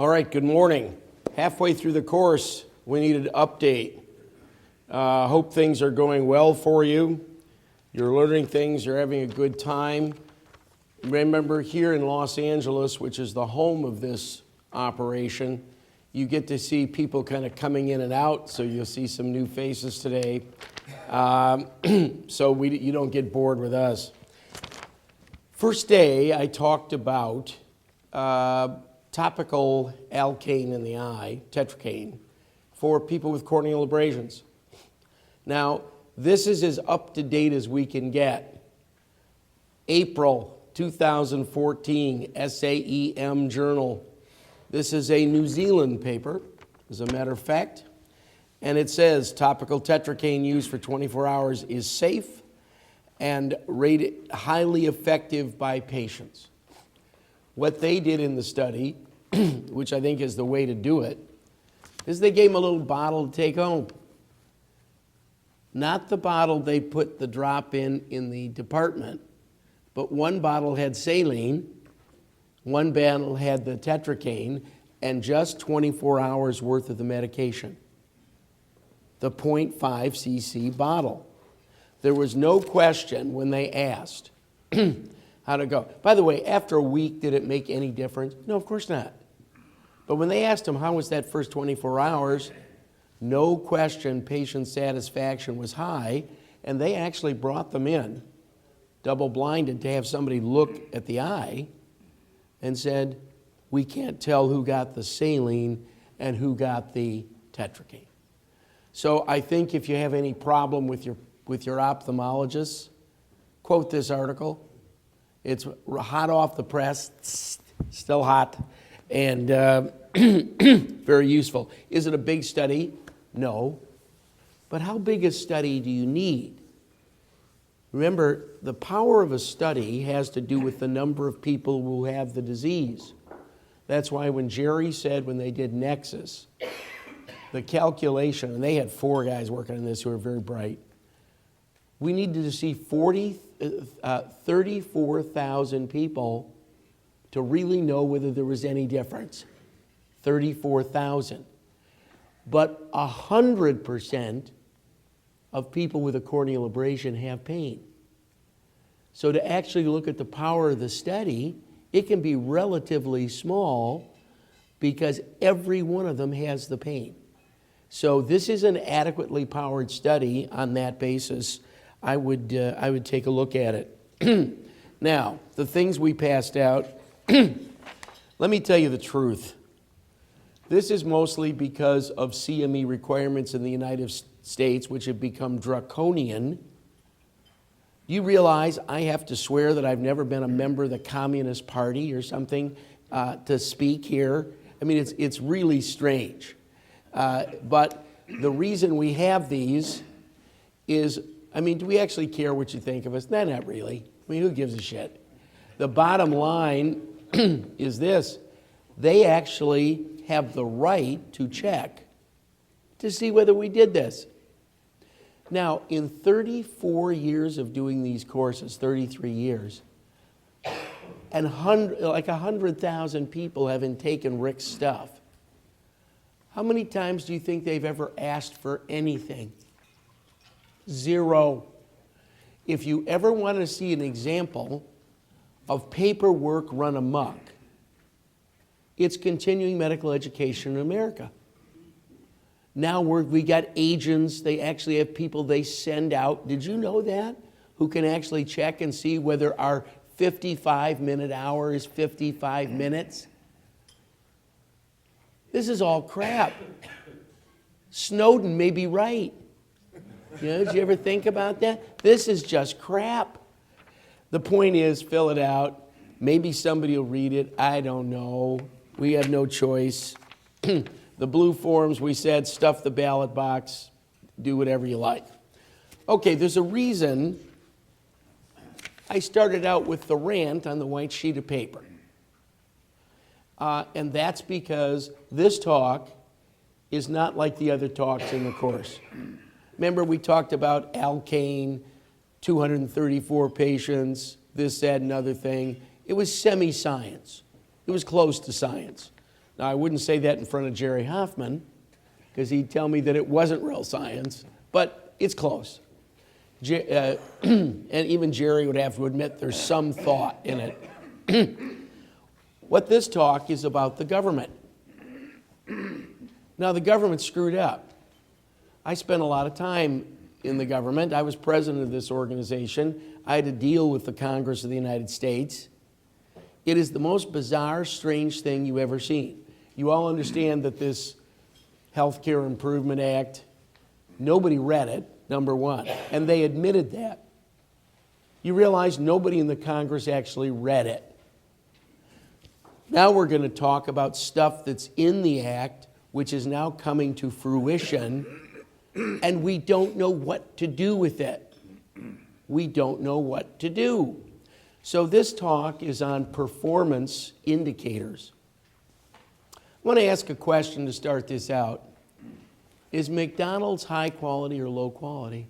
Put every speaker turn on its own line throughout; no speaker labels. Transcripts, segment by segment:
All right, good morning. Halfway through the course, we needed an update. Hope things are going well for you. You're learning things, you're having a good time. Remember, here in Los Angeles, which is the home of this operation, you get to see people kind of coming in and out, so you'll see some new faces today. So you don't get bored with us. First day, I talked about topical alkane in the eye, tetracane, for people with corneal abrasions. Now, this is as up-to-date as we can get. April 2014, SAEM Journal. This is a New Zealand paper, as a matter of fact, and it says topical tetracane used for 24 hours is safe and rated highly effective by patients. What they did in the study, which I think is the way to do it, is they gave them a little bottle to take home. Not the bottle they put the drop in the department, but one bottle had saline, one bottle had the tetracane, and just 24 hours worth of the medication. The 0.5 cc bottle. There was no question when they asked how to go. By the way, after a week, did it make any difference? No, of course not. But when they asked them how was that first 24 hours, no question patient satisfaction was high, and they actually brought them in, double-blinded, to have somebody look at the eye and said, we can't tell who got the saline and who got the tetracane. So I think if you have any problem with your ophthalmologist, quote this article. It's hot off the press, still hot, and very useful. Is it a big study? No. But how big a study do you need? Remember, the power of a study has to do with the number of people who have the disease. That's why when Jerry said when they did Nexus, the calculation, and they had 4 guys working on this who were very bright, we needed to see 34,000 people to really know whether there was any difference. 34,000. But 100% of people with a corneal abrasion have pain. So to actually look at the power of the study, it can be relatively small because every one of them has the pain. So this is an adequately powered study. On that basis, I would take a look at it. Now, the things we passed out, let me tell you the truth. This is mostly because of CME requirements in the United States, which have become draconian. Do you realize I have to swear that I've never been a member of the Communist Party or something to speak here? I mean, it's really strange. But the reason we have these is, I mean, do we actually care what you think of us? No, not really. I mean, who gives a shit? The bottom line is this. They actually have the right to check to see whether we did this. Now, in 34 years of doing these courses, 33 years, and like 100,000 people haven't taken Rick's stuff, how many times do you think they've ever asked for anything? 0. If you ever want to see an example of paperwork run amok, it's continuing medical education in America. Now we got agents, they actually have people they send out. Did you know that? Who can actually check and see whether our 55-minute hour is 55 minutes? This is all crap. Snowden may be right. You know, did you ever think about that? This is just crap. The point is, fill it out. Maybe somebody will read it. I don't know. We have no choice. The blue forms, we said, stuff the ballot box, do whatever you like. Okay, there's a reason I started out with the rant on the white sheet of paper. And that's because this talk is not like the other talks in the course. Remember, we talked about alkane, 234 patients, this, that, and other thing. It was semi-science. It was close to science. Now, I wouldn't say that in front of Jerry Hoffman, because he'd tell me that it wasn't real science, but it's close. And even Jerry would have to admit there's some thought in it. What this talk is about the government. Now, the government screwed up. I spent a lot of time in the government. I was president of this organization. I had to deal with the Congress of the United States. It is the most bizarre, strange thing you've ever seen. You all understand that this Healthcare Improvement Act, nobody read it, number one, and they admitted that. You realize nobody in the Congress actually read it. Now we're going to talk about stuff that's in the act, which is now coming to fruition, and we don't know what to do with it. We don't know what to do. So this talk is on performance indicators. I want to ask a question to start this out. Is McDonald's high quality or low quality?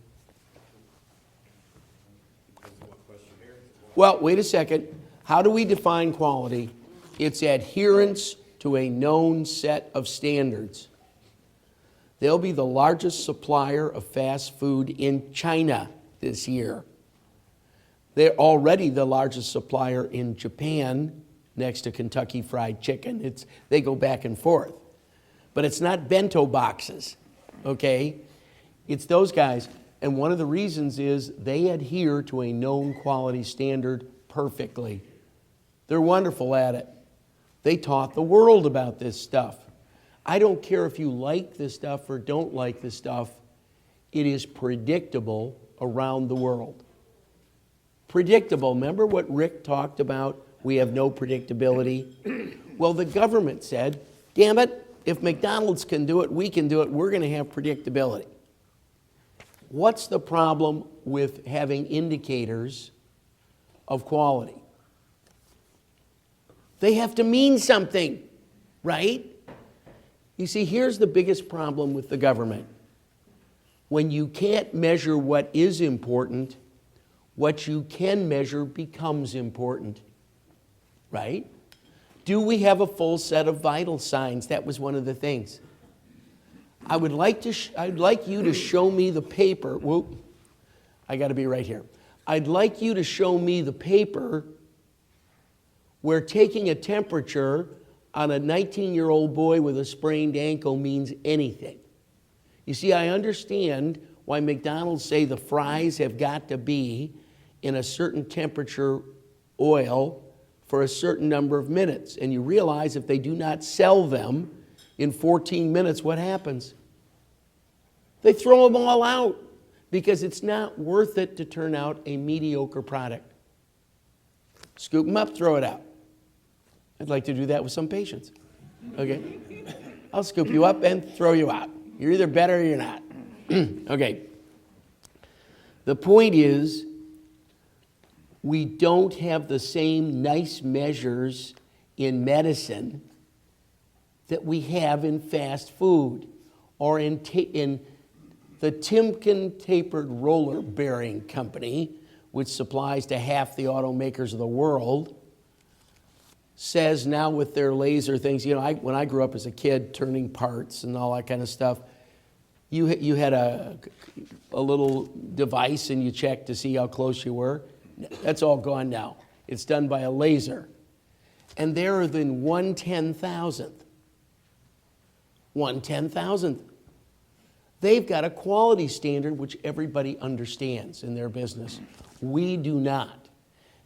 Well, wait a second. How do we define quality? It's adherence to a known set of standards. They'll be the largest supplier of fast food in China this year. They're already the largest supplier in Japan, next to Kentucky Fried Chicken. They go back and forth. But it's not bento boxes, okay? It's those guys. And one of the reasons is they adhere to a known quality standard perfectly. They're wonderful at it. They taught the world about this stuff. I don't care if you like this stuff or don't like this stuff. It is predictable around the world. Predictable. Remember what Rick talked about? We have no predictability. Well, the government said, damn it, if McDonald's can do it, we can do it. We're going to have predictability. What's the problem with having indicators of quality? They have to mean something, right? You see, here's the biggest problem with the government. When you can't measure what is important, what you can measure becomes important, right? Do we have a full set of vital signs? That was one of the things. I'd like you to show me the paper. Whoop, I got to be right here. I'd like you to show me the paper where taking a temperature on a 19-year-old boy with a sprained ankle means anything. You see, I understand why McDonald's say the fries have got to be in a certain temperature oil for a certain number of minutes. And you realize if they do not sell them in 14 minutes, what happens? They throw them all out because it's not worth it to turn out a mediocre product. Scoop them up, throw it out. I'd like to do that with some patients. Okay? I'll scoop you up and throw you out. You're either better or you're not. Okay. The point is, we don't have the same nice measures in medicine that we have in fast food or in the Timken Tapered Roller Bearing Company, which supplies to half the automakers of the world, says now with their laser things, you know, when I grew up as a kid turning parts and all that kind of stuff, you had a little device and you checked to see how close you were. That's all gone now. It's done by a laser. And they're within 1/10,000th. 1/10,000th. They've got a quality standard which everybody understands in their business. We do not.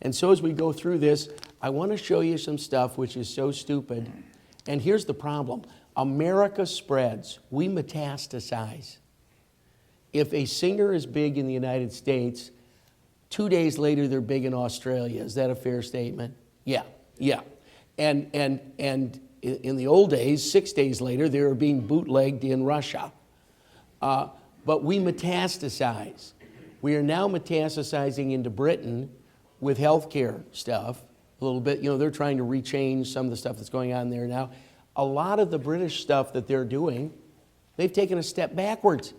And so as we go through this, I want to show you some stuff which is so stupid. And here's the problem. America spreads. We metastasize. If a singer is big in the United States, 2 days later they're big in Australia. Is that a fair statement? Yeah. And in the old days, 6 days later, they were being bootlegged in Russia. But we metastasize. We are now metastasizing into Britain with healthcare stuff a little bit. You know, they're trying to rechange some of the stuff that's going on there now. A lot of the British stuff that they're doing, they've taken a step backwards.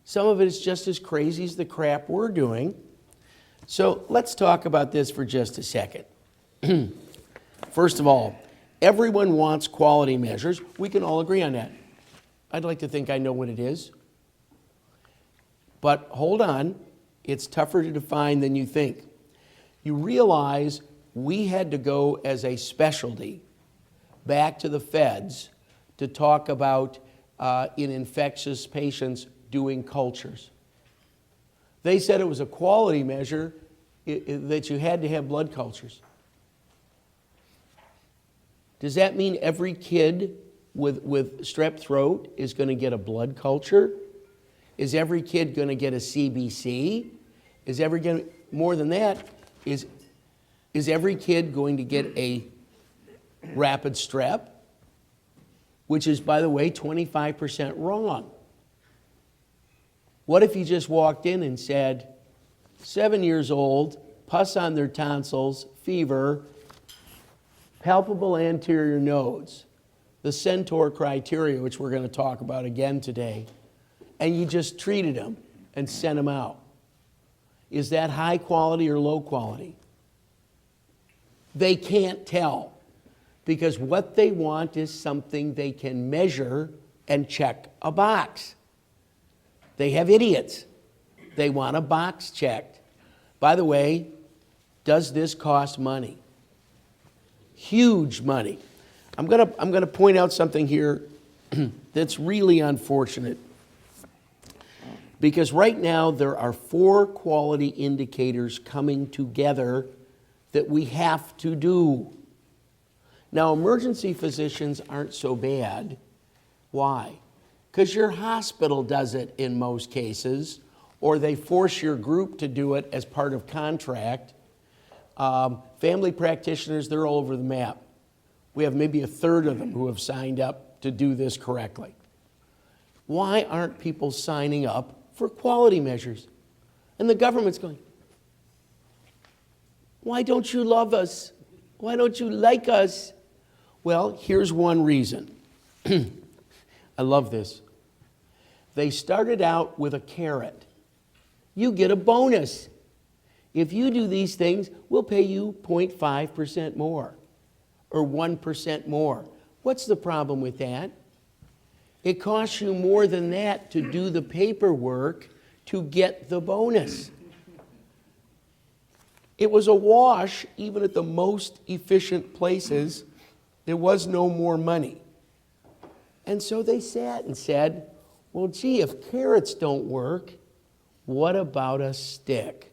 Some of it is just as crazy as the crap we're doing. So let's talk about this for just a second. First of all, Everyone wants quality measures. We can all agree on that. I'd like to think I know what it is. But hold on, it's tougher to define than you think. You realize we had to go as a specialty back to the feds to talk about in infectious patients doing cultures. They said it was a quality measure that you had to have blood cultures. Does that mean every kid with strep throat is going to get a blood culture? Is every kid going to get a CBC? More than that, is every kid going to get a rapid strep? Which is, by the way, 25% wrong. What if you just walked in and said, 7 years old, pus on their tonsils, fever, palpable anterior nodes, the Centaur criteria, which we're going to talk about again today, and you just treated them and sent them out? Is that high quality or low quality? They can't tell, because what they want is something they can measure and check a box. They have idiots. They want a box checked. By the way, does this cost money? Huge money. I'm gonna point out something here that's really unfortunate. Because right now there are 4 quality indicators coming together that we have to do. Now, emergency physicians aren't so bad. Why? Because your hospital does it in most cases, or they force your group to do it as part of contract. Family practitioners, they're all over the map. We have maybe a third of them who have signed up to do this correctly. Why aren't people signing up for quality measures? And the government's going, why don't you love us? Why don't you like us? Well, here's one reason. I love this. They started out with a carrot. You get a bonus. If you do these things, we'll pay you 0.5% more or 1% more. What's the problem with that? It costs you more than that to do the paperwork to get the bonus. It was a wash, even at the most efficient places. There was no more money. And so they sat and said, well, gee, if carrots don't work, what about a stick?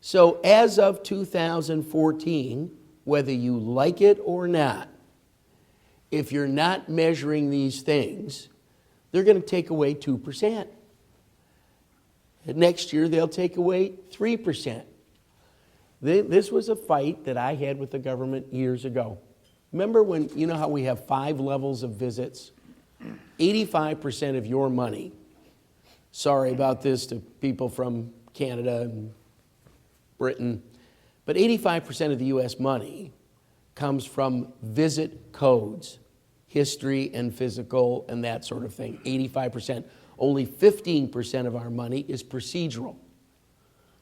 So as of 2014, whether you like it or not, if you're not measuring these things, they're going to take away 2%. And next year, they'll take away 3%. This was a fight that I had with the government years ago. Remember when, you know how we have 5 levels of visits? 85% of your money, sorry about this to people from Canada and Britain, but 85% of the US money comes from visit codes, history and physical and that sort of thing, 85%. Only 15% of our money is procedural.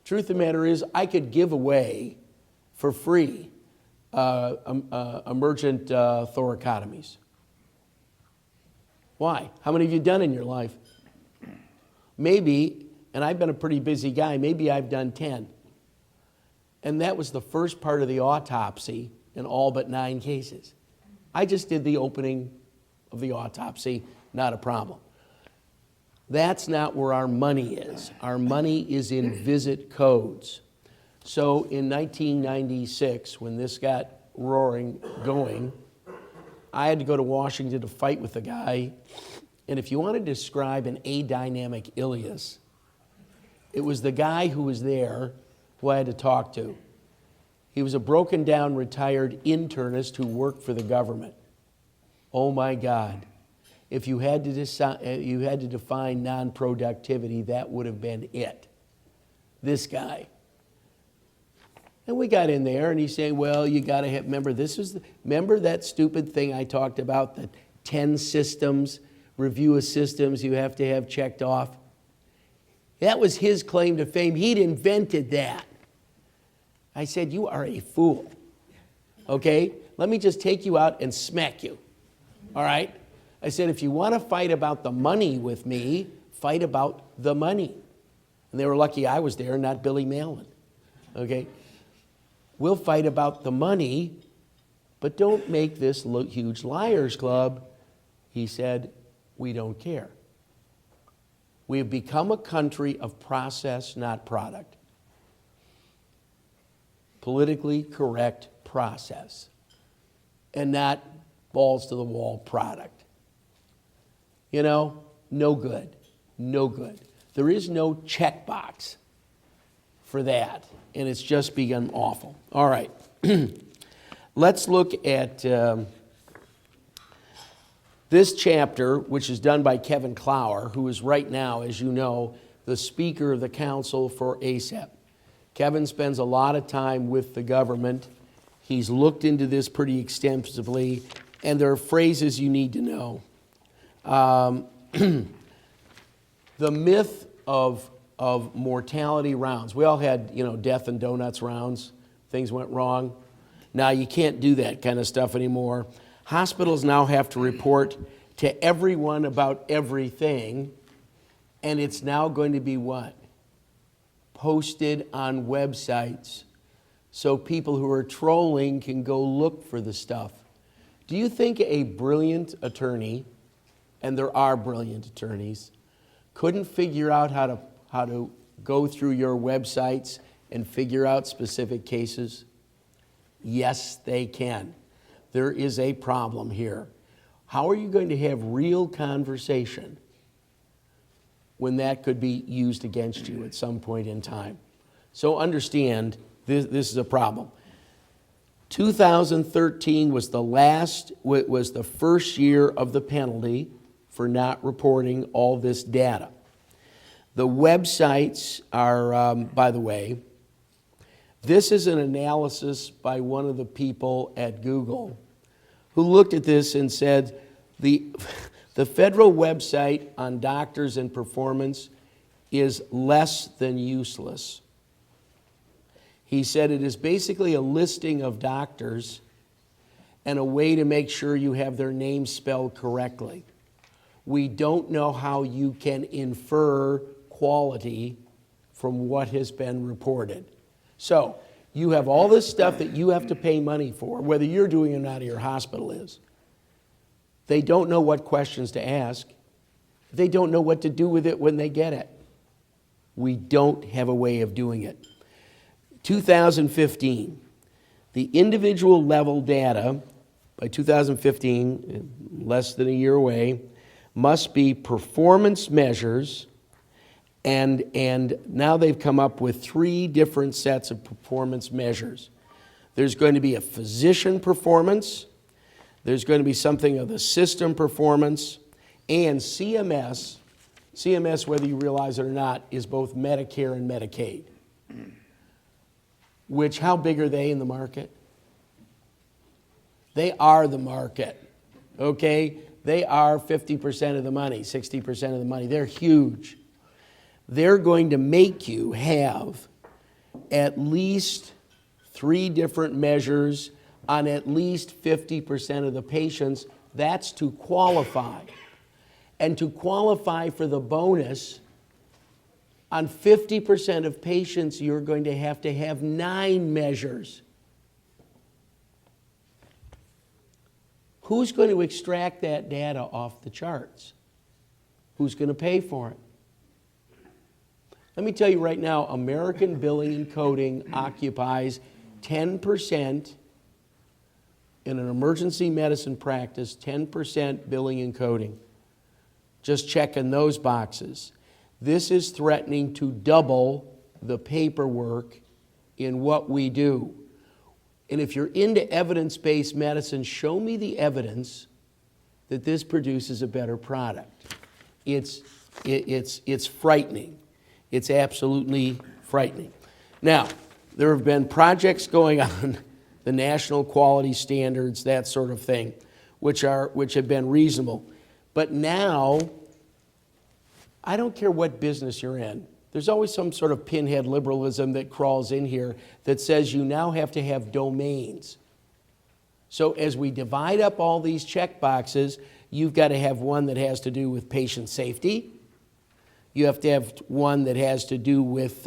Truth of the matter is, I could give away for free emergent thoracotomies. Why? How many have you done in your life? Maybe, and I've been a pretty busy guy, maybe I've done 10. And that was the first part of the autopsy in all but 9 cases. I just did the opening of the autopsy, not a problem. That's not where our money is. Our money is in visit codes. So in 1996, when this got going, I had to go to Washington to fight with the guy. And if you want to describe an adynamic ileus, it was the guy who was there who I had to talk to. He was a broken down retired internist who worked for the government. Oh my God. If you had to define non-productivity, that would have been it. This guy. And we got in there, and he's saying, well, you got to have, remember that stupid thing I talked about, the 10 systems, review of systems you have to have checked off? That was his claim to fame. He'd invented that. I said, you are a fool, okay? let me just take you out and smack you. All right? I said, if you want to fight about the money with me, fight about the money. And they were lucky I was there, not Billy Malin. Okay? We'll fight about the money, but don't make this huge liars club. He said, we don't care. We have become a country of process, not product. Politically correct process, and not balls to the wall product. You know, no good, no good. There is no checkbox for that, and it's just begun awful. All right, let's look at this chapter, which is done by Kevin Clower, who is right now, as you know, the Speaker of the Council for ASAP. Kevin spends a lot of time with the government. He's looked into this pretty extensively, and there are phrases you need to know. The myth of mortality rounds. We all had, death and donuts rounds. Things went wrong. Now you can't do that kind of stuff anymore. Hospitals now have to report to everyone about everything, and it's now going to be what? Posted on websites so people who are trolling can go look for the stuff. Do you think a brilliant attorney, and there are brilliant attorneys, couldn't figure out how to go through your websites and figure out specific cases? Yes, they can. There is a problem here. How are you going to have real conversation when that could be used against you at some point in time? So understand, this is a problem. 2013 was the first year of the penalty for not reporting all this data. The websites are, by the way, this is an analysis by one of the people at Google who looked at this and said, the federal website on doctors and performance is less than useless. He said it is basically a listing of doctors and a way to make sure you have their names spelled correctly. We don't know how you can infer quality from what has been reported. So you have all this stuff that you have to pay money for, whether you're doing it or not, or your hospital is. They don't know what questions to ask. They don't know what to do with it when they get it. We don't have a way of doing it. 2015, the individual level data by 2015, less than a year away, must be performance measures, and now they've come up with 3 different sets of performance measures. There's going to be a physician performance, there's going to be something of the system performance, and CMS, whether you realize it or not, is both Medicare and Medicaid. Which, how big are they in the market? They are the market, okay? They are 50% of the money, 60% of the money. They're huge. They're going to make you have at least 3 different measures on at least 50% of the patients. That's to qualify. And to qualify for the bonus, on 50% of patients, you're going to have 9 measures. Who's going to extract that data off the charts? Who's going to pay for it? Let me tell you right now, American Billing and Coding occupies 10% in an emergency medicine practice, 10% billing and coding. Just checking those boxes. This is threatening to double the paperwork in what we do. And if you're into evidence-based medicine, show me the evidence that this produces a better product. It's frightening. It's absolutely frightening. Now, there have been projects going on, the national quality standards, that sort of thing, which have been reasonable. But now, I don't care what business you're in. There's always some sort of pinhead liberalism that crawls in here that says you now have to have domains. So as we divide up all these check boxes, you've got to have one that has to do with patient safety. You have to have one that has to do with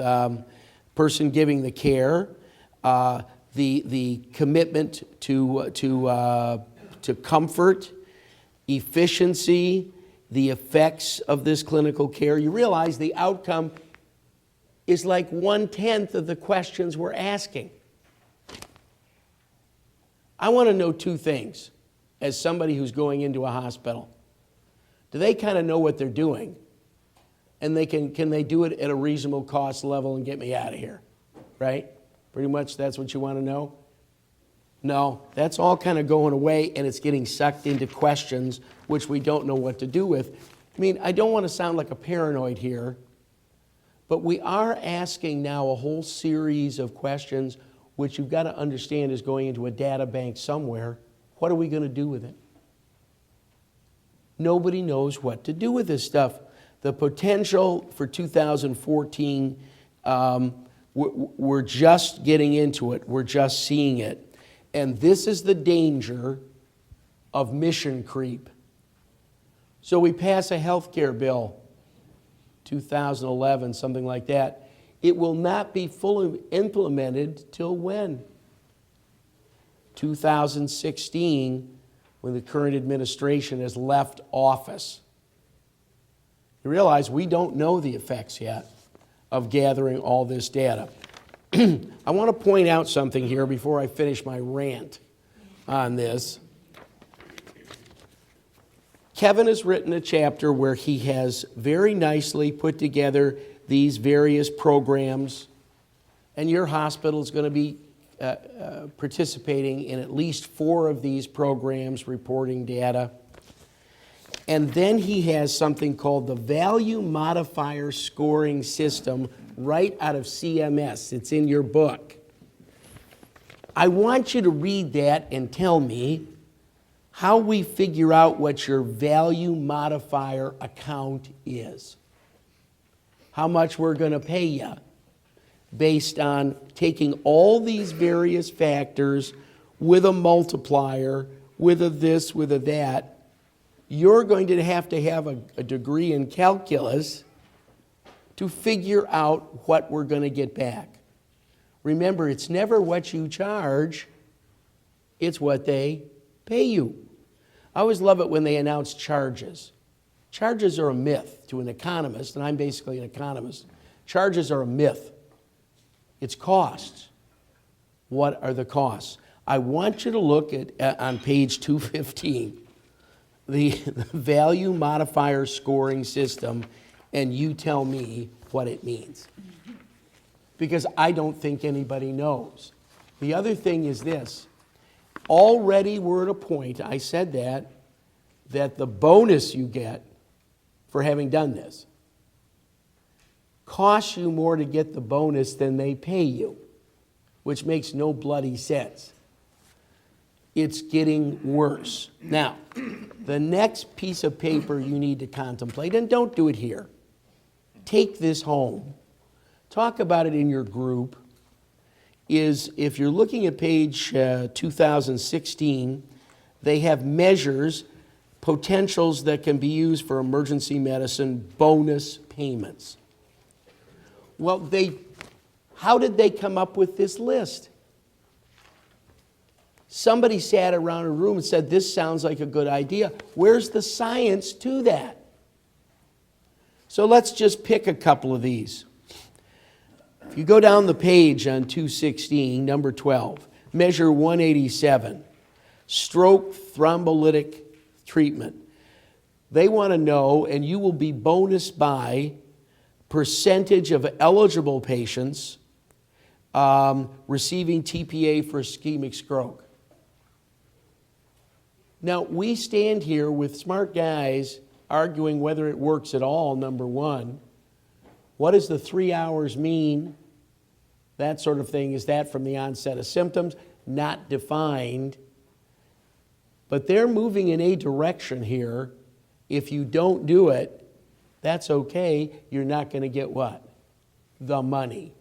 person giving the care, the commitment to comfort, efficiency, the effects of this clinical care. You realize the outcome is like 1/10 of the questions we're asking. I want to know two things as somebody who's going into a hospital. Do they kind of know what they're doing? And can they do it at a reasonable cost level and get me out of here? Right? Pretty much that's what you want to know? No, that's all kind of going away, and it's getting sucked into questions which we don't know what to do with. I mean, I don't want to sound like a paranoid here, but we are asking now a whole series of questions which you've got to understand is going into a data bank somewhere. What are we going to do with it? Nobody knows what to do with this stuff. The potential for 2014, we're just getting into it. We're just seeing it. And this is the danger of mission creep. So we pass a health care bill, 2011, something like that. It will not be fully implemented till when? 2016, when the current administration has left office. You realize we don't know the effects yet of gathering all this data. I want to point out something here before I finish my rant on this. Kevin has written a chapter where he has very nicely put together these various programs, and your hospital is going to be participating in at least 4 of these programs reporting data. And then he has something called the Value Modifier Scoring System right out of CMS. It's in your book. I want you to read that and tell me how we figure out what your value modifier account is. How much we're going to pay you based on taking all these various factors with a multiplier, with a this, with a that. You're going to have a degree in calculus to figure out what we're going to get back. Remember, it's never what you charge, it's what they pay you. I always love it when they announce charges. Charges are a myth to an economist, and I'm basically an economist. Charges are a myth. It's costs. What are the costs? I want you to look at on page 215, the value modifier scoring system, and you tell me what it means. Because I don't think anybody knows. The other thing is this. Already we're at a point, I said that the bonus you get for having done this costs you more to get the bonus than they pay you, which makes no bloody sense. It's getting worse. Now, the next piece of paper you need to contemplate, and don't do it here, take this home, talk about it in your group, is if you're looking at page 2016, they have measures, potentials that can be used for emergency medicine bonus payments. Well, how did they come up with this list? Somebody sat around a room and said, this sounds like a good idea. Where's the science to that? So let's just pick a couple of these. If you go down the page on 216, number 12, measure 187, stroke thrombolytic treatment. They want to know, and you will be bonused by percentage of eligible patients receiving TPA for ischemic stroke. Now, we stand here with smart guys arguing whether it works at all, number one. What does the 3 hours mean? That sort of thing. Is that from the onset of symptoms? Not defined. But they're moving in a direction here. If you don't do it, that's okay. You're not going to get what? The money.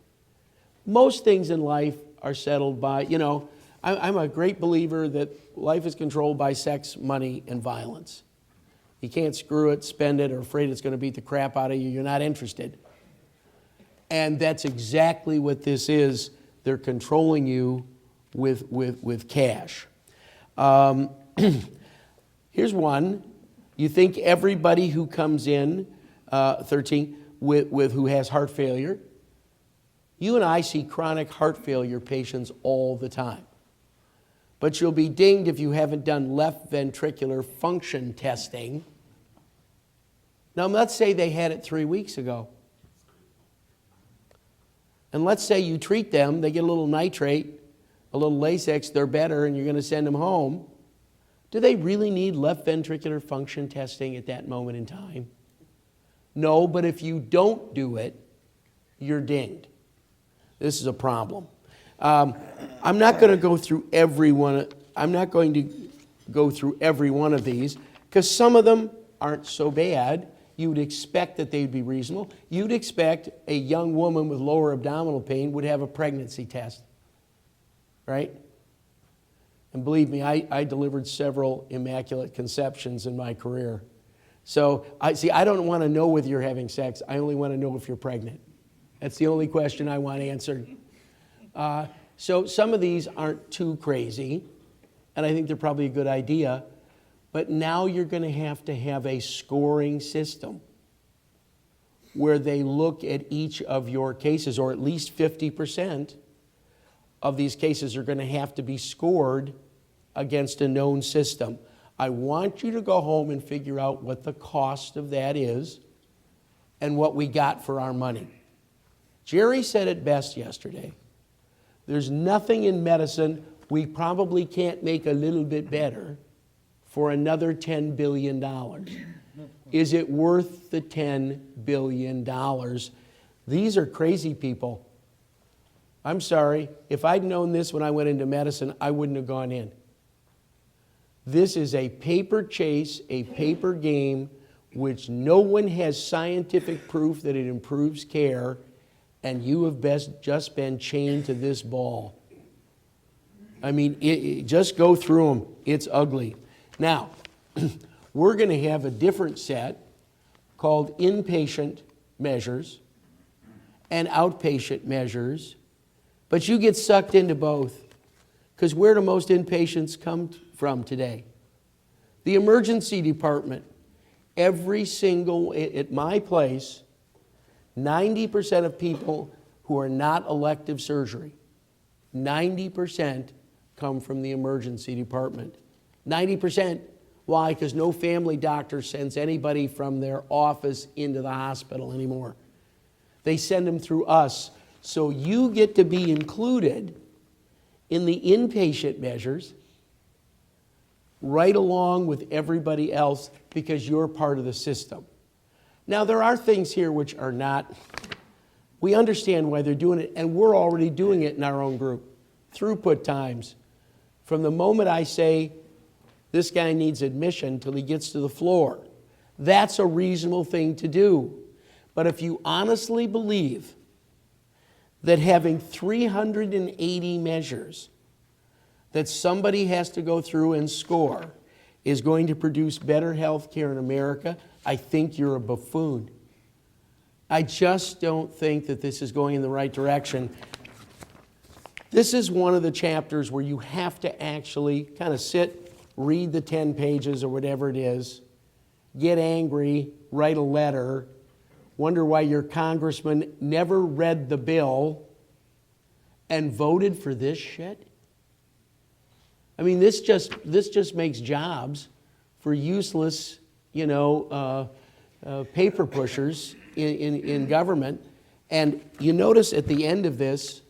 Most things in life are settled by, I'm a great believer that life is controlled by sex, money, and violence. You can't screw it, spend it, or afraid it's going to beat the crap out of you. You're not interested. And that's exactly what this is. They're controlling you with cash. Here's one. You think everybody who comes in, 13, with who has heart failure, you and I see chronic heart failure patients all the time. But you'll be dinged if you haven't done left ventricular function testing. Now, let's say they had it 3 weeks ago. And let's say you treat them, they get a little nitrate, a little Lasix, they're better, and you're going to send them home. Do they really need left ventricular function testing at that moment in time? No, but if you don't do it, you're dinged. This is a problem. I'm not going to go through every one. I'm not going to go through every one of these because some of them aren't so bad. You would expect that they'd be reasonable. You'd expect a young woman with lower abdominal pain would have a pregnancy test, right? And believe me, I delivered several immaculate conceptions in my career. So I don't want to know whether you're having sex. I only want to know if you're pregnant. That's the only question I want answered. So some of these aren't too crazy, and I think they're probably a good idea. But now you're going to have a scoring system where they look at each of your cases, or at least 50% of these cases are going to have to be scored against a known system. I want you to go home and figure out what the cost of that is and what we got for our money. Jerry said it best yesterday. There's nothing in medicine we probably can't make a little bit better for another $10 billion. Is it worth the $10 billion? These are crazy people. I'm sorry. If I'd known this when I went into medicine, I wouldn't have gone in. This is a paper chase, a paper game, which no one has scientific proof that it improves care, and you have just been chained to this ball. I mean, just go through them. It's ugly. Now, we're going to have a different set called inpatient measures and outpatient measures, but you get sucked into both. Because where do most inpatients come from today? The emergency department. Every single, at my place, 90% of people who are not elective surgery, 90% come from the emergency department. 90%. Why? Because no family doctor sends anybody from their office into the hospital anymore. They send them through us. So you get to be included in the inpatient measures right along with everybody else because you're part of the system. Now, there are things here which are not, we understand why they're doing it, and we're already doing it in our own group. Throughput times. From the moment I say, this guy needs admission till he gets to the floor. That's a reasonable thing to do. But if you honestly believe that having 380 measures that somebody has to go through and score is going to produce better health care in America, I think you're a buffoon. I just don't think that this is going in the right direction. This is one of the chapters where you have to actually kind of sit, read the 10 pages or whatever it is, get angry, write a letter, wonder why your congressman never read the bill and voted for this shit. I mean, this just makes jobs for useless, paper pushers in government. And you notice at the end of this,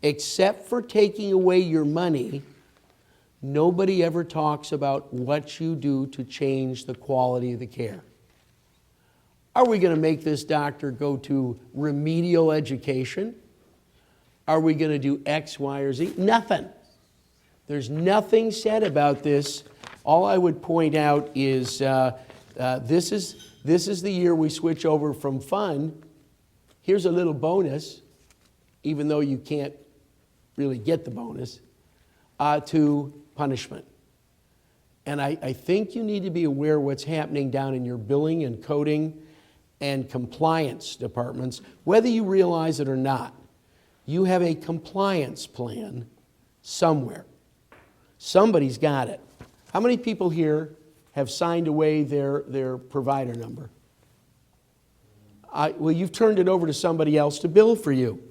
except for taking away your money, nobody ever talks about what you do to change the quality of the care. Are we going to make this doctor go to remedial education? Are we going to do X, Y, or Z? Nothing. There's nothing said about this. All I would point out is this is the year we switch over from fun. Here's a little bonus, even though you can't really get the bonus. to punishment. And I think you need to be aware of what's happening down in your billing and coding and compliance departments, whether you realize it or not. You have a compliance plan somewhere. Somebody's got it. How many people here have signed away their provider number? Well, you've turned it over to somebody else to bill for you.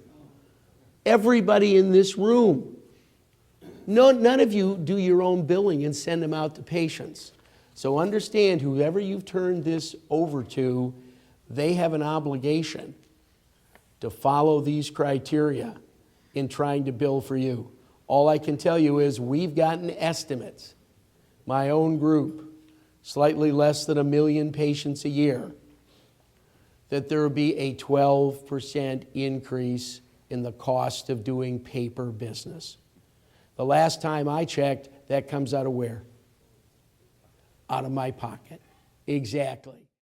Everybody in this room. None of you do your own billing and send them out to patients. So understand, whoever you've turned this over to, they have an obligation to follow these criteria in trying to bill for you. All I can tell you is we've gotten estimates, my own group, slightly less than 1 million patients a year, that there will be a 12% increase in the cost of doing paper business. The last time I checked, that comes out of where? Out of my pocket. Exactly.